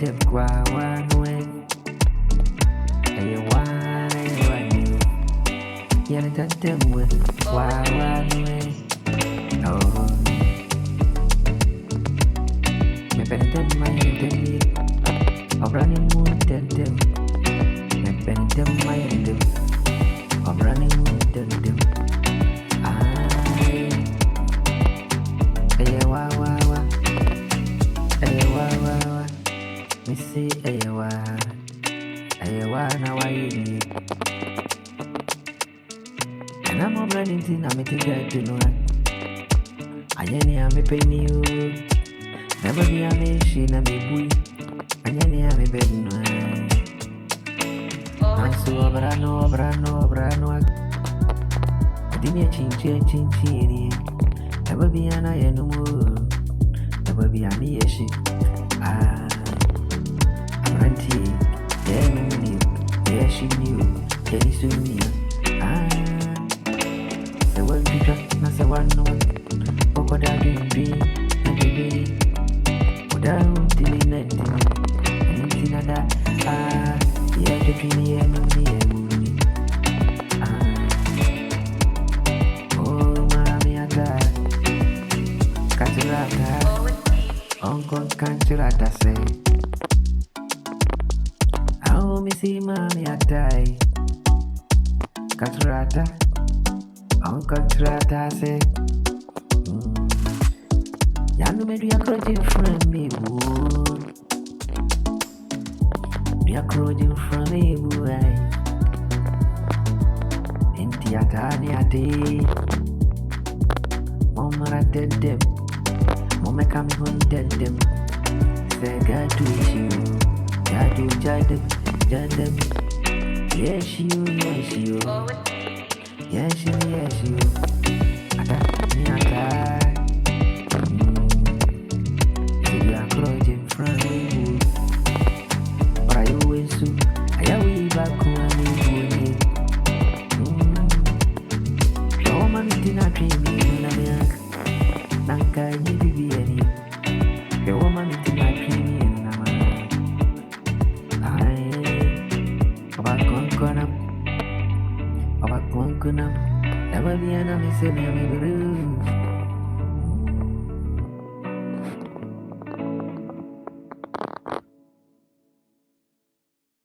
them kwa wanwe. Aye one you. Yeah, let them with kwa wanwe. Oh, me better them my them. I'm running moon them. Me better them my them. I'm running moon them. Aye wa. Me say ayawa na why you need. And I'm a running thing, I'm a thing to know. I am a penny you. Never be a machine, I'm a boy. I am a baby. I'm so brano. I didn't change. Never be an iron no more. Never be an issue. Auntie, yeah, she knew, yeah, she knew. The one you just, not the one no. What could I do? And baby, without doing anything like that. Yeah, the dream, yeah, oh, mommy, I got Catarata, Uncle Catarata say. Oh, me see mommy I die. Catarata, Uncle Catarata say. Yanu me do ya crossing from me, boo. Do ya crossing from me, boo? In theater, near day. Mama dead them. Mama come home dead them. Say God to you. God to judge them. Yes, you. Ata. You are closing from me. But I always so. I will back when you go. Oh, man, did not dream me. Nanka, you be any. The woman did not dream me. Never be an amazing,